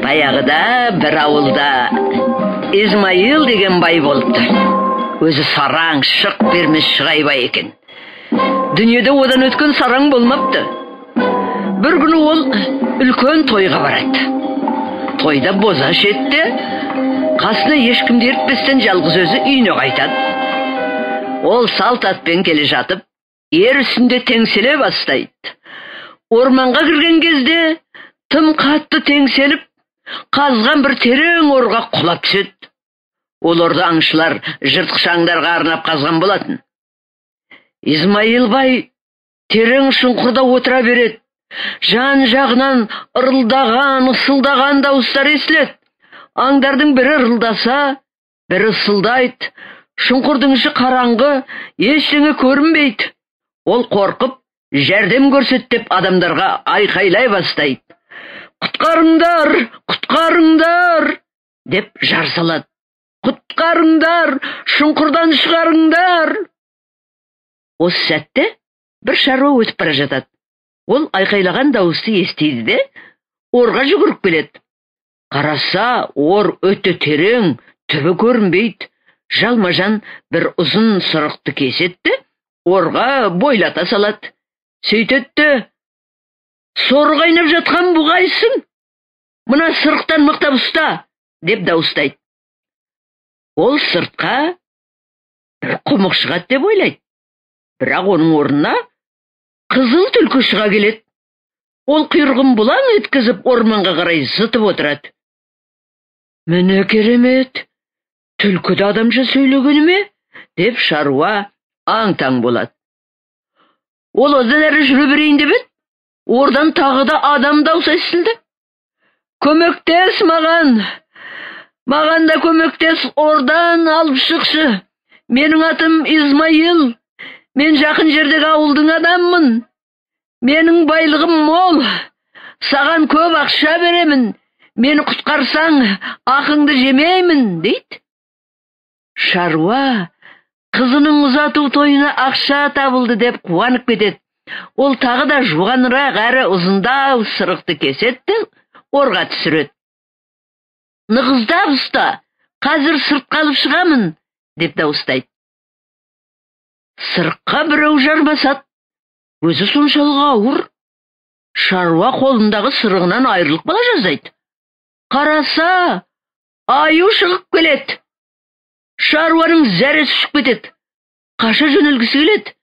Баяғыда бір ауылда Измаил деген бай болыпты. Өзі сараң, шық бермес шығай бай екен. Дүниеде одан өткен сараң болмапты. Bir күні ол үлкен тойға барады. Тойда боза шетте, қасына ешкімді ертпестен жалғыз өзі үйіне қайтады. Ол салт атпен келе жатып, ер үстінде теңселе бастайды. Орманға кірген кезде тым қатты теңселіп, қазған бір терең орға құлап түседі. Ол орда аңшылар жыртқышаңдарға арнап қазған болатын. Измаил бай терең шұңқырда отыра береді. Жан жағынан ырылдаған, ысылдаған дауыстар естіледі. Аңдардың бірі ырылдаса, бірі ысылдайды. Шұңқырдың іші қараңғы, ештеңе көрінбейді. Ол қорқып, жәрдем көрсет деп адамдарға айқайлай бастайды. Құтқарыңдар, құтқарыңдар деп жар салады. Құтқарыңдар, шұңқырдан шығарыңдар. Осы сәтте бір шаруа өтіп бара жатады. Ол айқайлаған дауысты естиді де, орға жүгіріп келеді. Қараса, ор өте терең, түбі көрінбейді. Жалма-жан бір ұзын сырықты кесетті, орға бойлата салады. Сөйтетті, соры қайнап жатқан бұғайсың, мына сырықтан мықтап ұста, деп дауыстайды. Ол сыртқа бір құмық шығады деп ойлайды. Бірақ оның орнына қызыл түлкі шыға келеді. Ол құйрығын бұлаң еткізіп орманға қарай зытып отырады. Міне керемет, түлкіді адамша сөйлегені ме? Деп шаруа аң-таң болады. Ол одан әрі жүре берейін деп еді. Ордан тағы да адам даусы естілді. Көмектес маған! Маған да көмектес, ордан алып шықшы. Менің атым Измаил. Мен жақын жердегі ауылдың адаммын. Менің байлығым мол. Саған көп ақша беремін. Мені құтқарсаң, ақыңды жемеймін, дейді. Шаруа қызының ұзату тойына ақша табылды деп қуанып кетеді. Ол тағы да жуанырақ әрі ұзындау сырықты кесетті, орға түсіреді. Нығыздап ұста, қазір сыртқа алып шығамын, деп дауыстайды. Сырыққа біреу жармасады. Өзі соншалық ауыр. Шаруа қолындағы сырығынан айырылып қала жаздайды. Қараса, аю шығып келеді. Шаруаның зәресі ұшып кетеді. Қаша жөнелгісі келеді.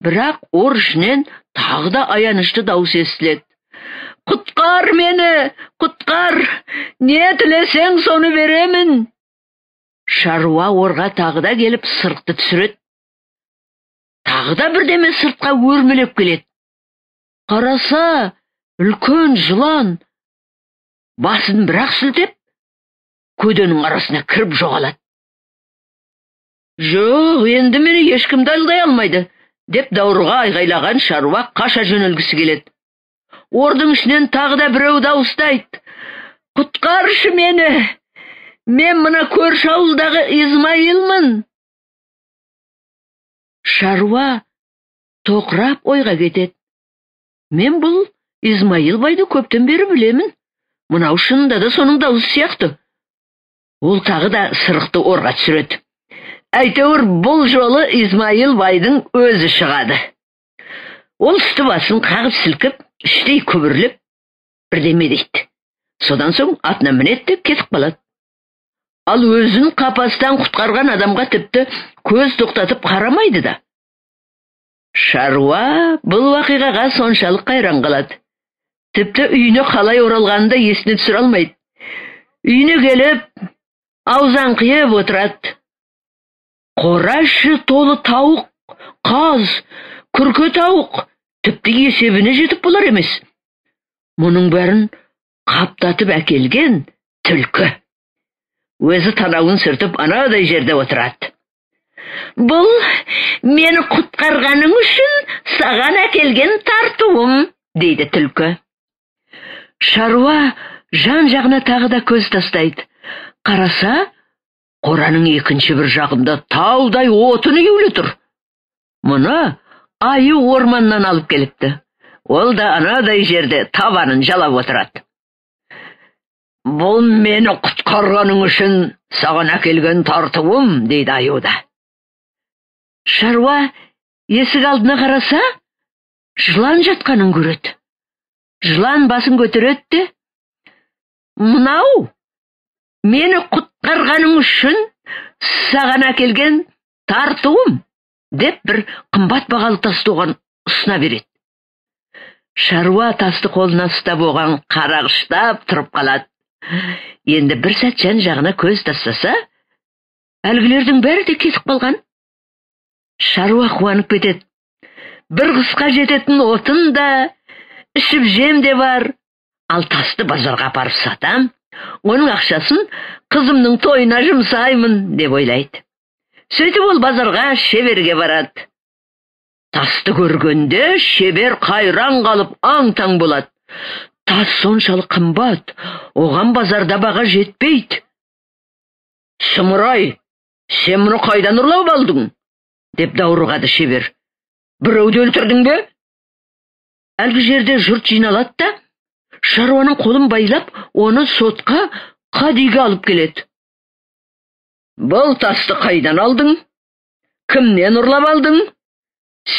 Бірақ ор ішінен тағы да аянышты дауыс естіледі. Құтқар мені, құтқар, не тілесең соны беремін. Шаруа орға тағы да келіп сырықты түсіреді. Тағы да бірдеме сыртқа өрмелеп келеді. Қараса, үлкен жылан басын бірақ сілтеп, көденің арасына кіріп жоғалады. Жоқ, енді мені ешкімді алдай алмайды, деп даурыға айғайлаған шаруа қаша жөнелгісі келеді. Ордың ішінен тағы да біреу дауыстайды. Құтқаршы мені! Мен мына көрші ауылдағы Измаилмын. Шаруа тоқырап ойға кетеді. Мен бұл Измаил байды көптен бері білемін. Мынау шынында да соның дауысы сияқты. Ол тағы да сырықты орға түсіреді. Әйтеуір бұл жолы Измаил байдың өзі шығады. Ол үсті басын қағып сілкіп, іштей күбірлеп, бірдеме дейді. Содан соң атына мінеді кетіп қалады. Ал өзін қапастан құтқарған адамға тіпті көз тоқтатып қарамайды да. Шаруа бұл уақиғаға соншалық қайран қалады. Тіпті үйіне қалай оралғанында есіне түсіре алмайды. Үйіне келіп, аузан қиып отырады. Қора іші толы тауық, қаз, күрке тауық, тіпті есебіне жетіп болар емес. Мұның бәрін қаптатып әкелген түлкі. Өзі танауын сүртіп анадай жерде отырады. Бұл мені құтқарғаның үшін саған әкелген тартуым, дейді түлкі. Шаруа жан жағына тағы да көз тастайды. Қараса, қораның екінші бір жағында таудай отын үйулі тұр. Мұны аю орманнан алып келіпті. Ол да анадай жерде табанын жалап отырады. Бұл мені құтқарғаның үшін саған әкелген тартуым, дейді аюда. Шаруа есік алдына қараса, жылан жатқанын көреді. Жылан басын көтереді. Мынау, мені құтқарғаның үшін саған әкелген тартуым, деп бір қымбат бағалы тасты оған ұсына береді. Шаруа тасты қолына ұстап оған қарағыштап тұрып қалады. Енді бір сәт жан жағына көз тастаса, әлгілердің бәрі де кетіп қалған. Шаруа қуанып кетеді. Бір қысқа жететін отын да, ішіп жем де бар. Ал тасты базарға апарып сатам, оның ақшасын қызымның тойына жұмсаймын деп ойлайды. Сөйтіп ол базарға шеберге барады. Тасты көргенде шебер қайран қалып аң-таң болады. Тас соншалық қымбат, оған базарда баға жетпейді. Сұмырай, сен мұны қайдан ұрлап алдың? Деп даурығады шебер. Біреуді өлтірдің бе? Әлгі жерде жұрт жиналады да, шаруаның қолын байлап, оны сотқа, қадиге алып келеді. Бұл тасты қайдан алдың? Кімнен ұрлап алдың?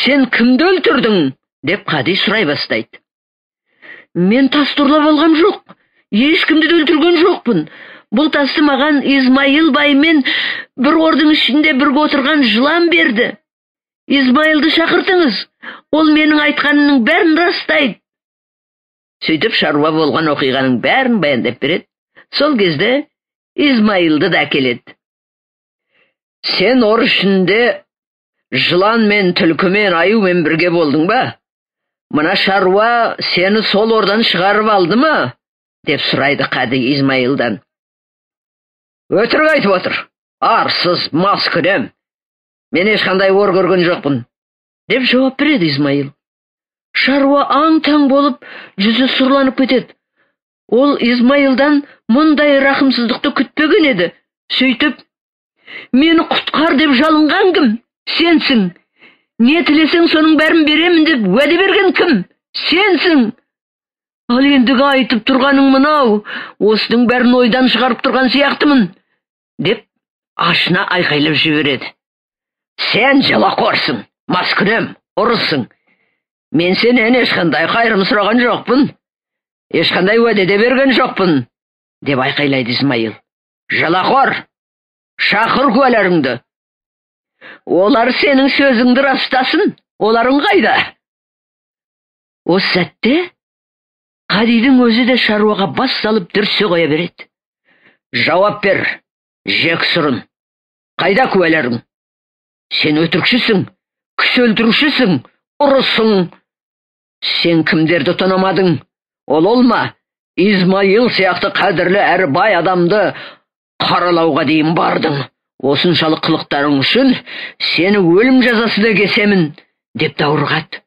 Сен кімді өлтірдің? Деп қади сұрай бастайды. Мен тасты ұрлап алғам жоқ, ешкімді де өлтірген жоқпын. Бұл тасты маған Измайыл баймен бір ордың ішінде бірге отырған жылан берді. Измайылды шақыртыңыз, ол менің айтқанымның бәрін растайды. Сөйтіп шаруа болған оқиғаның бәрін баяндап береді. Сол кезде Измайылды да келеді. Сен ор ішінде жылан мен түлкімен аюмен бірге болдың ба? Мына шаруа сені сол ордан шығарып алды ма? Деп сұрайды қади Измайылдан. Өтірік айтып отыр. Арсыз, маскүнем. Мен ешқандай ор көрген жоқпын. Деп жауап береді Измайыл. Шаруа аң-таң болып, жүзі сұрланып кетеді. Ол Измайылдан мұндай рақымсыздықты күтпеген еді. Сөйтіп, мені құтқар деп жалынған кім? Сенсің. Не тілесең соның бәрін беремін деп уәде берген кім? Сенсің. Ал ендігі айтып тұрғаның мынау, осының бәрін ойдан шығарып тұрған сияқтымын, деп ашына айқайлап жібереді. Сен жалақорсың, маскүнем, ұрысың. Мен сенен ешқандай қайрым сұраған жоқпын. Ешқандай уәде де берген жоқпын, деп айқайлайды Измайыл. Жалақор, шақыр куәлеріңді. Олар сенің сөзіңді растасын, оларың қайда? Осы сәтте қадидің өзі де шаруаға бас салып дүрсе қоя береді. Жауап бер, жексұрын. Қайда куәлерің? Сен өтірікшісің, кісі өлтірушісің, ұрысың. Сен кімдерді тонамадың? Ол ма? Измайыл сияқты қадірлі әрі бай адамды қаралауға дейін бардың. Осыншалық қылықтарың үшін сені өлім жазасы да кесемін, деп даурығады.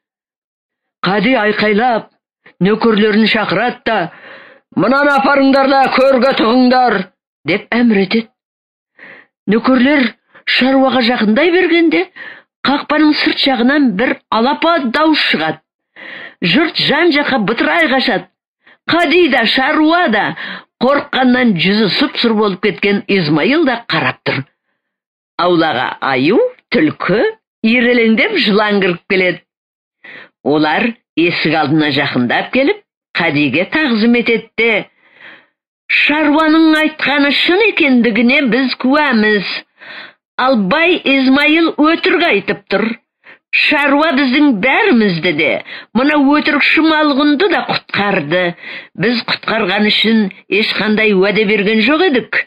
Қади айқайлап, нөкерлерін шақырады да, мынаны апарыңдар да көрге тығыңдар, деп әмір етеді. Нөкерлер шаруаға жақындай бергенде, қақпаның сырт жағынан бір алапа дауыс шығады. Жұрт жан-жаққа бытырай қашады. Қади да, шаруа да, қорыққаннан жүзі сұп-сұр болып кеткен Измайыл да қарап тұр. Аулаға аю, түлкі, ирелеңдеп жылан кіріп келеді. Олар есік алдына жақындап келіп, Қадиге тағзым етеді. Шаруаның айтқаны шын екендігіне біз куәміз. Ал бай Измайыл өтірік айтып тұр. Шаруа біздің бәрімізді де, мұна өтірік шымалғынды да құтқарды. Біз құтқарған үшін ешқандай уәде берген жоқ едік.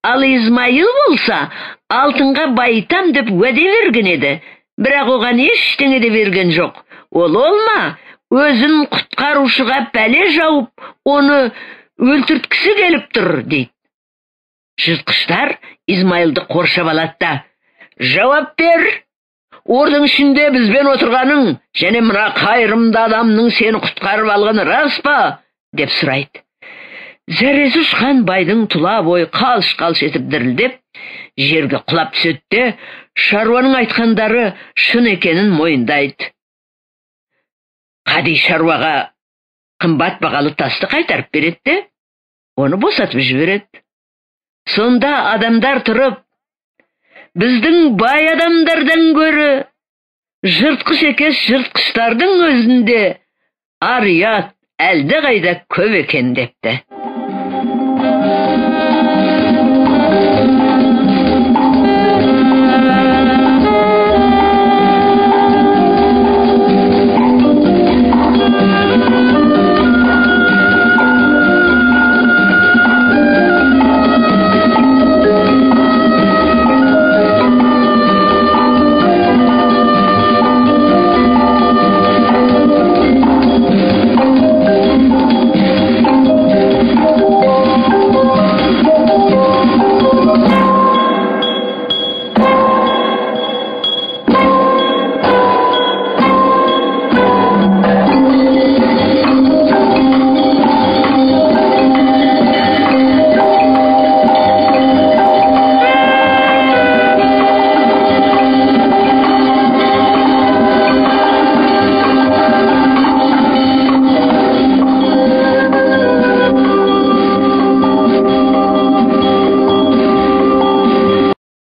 Ал Измайыл болса, алтынға байытам деп уәде берген еді. Бірақ оған ештеңе де берген жоқ. Ол ма? Өзін құтқарушыға пәле жауып, оны өлтірткісі келіп тұр, дейді. Жыртқыштар Измайылды қоршап алады да, жауап бер! Ордың ішінде бізбен отырғаның, және мына қайырымды адамның сені құтқарып алғаны рас па? Деп сұрайды. Зәресі ұшқан байдың тұла бойы қалш-қалш етіп дірілдеп, жерге құлап түседі, шаруаның айтқандары шын екенін мойындайды. Қади шаруаға қымбат бағалы тасты қайтарып береді. Onu bosatып жібереді. Сонда адамдар тұрып, біздің бай адамдардан гөрі жыртқыш екеш жыртқыштардың өзінде ар-ұят әлде қайда көп екен депті.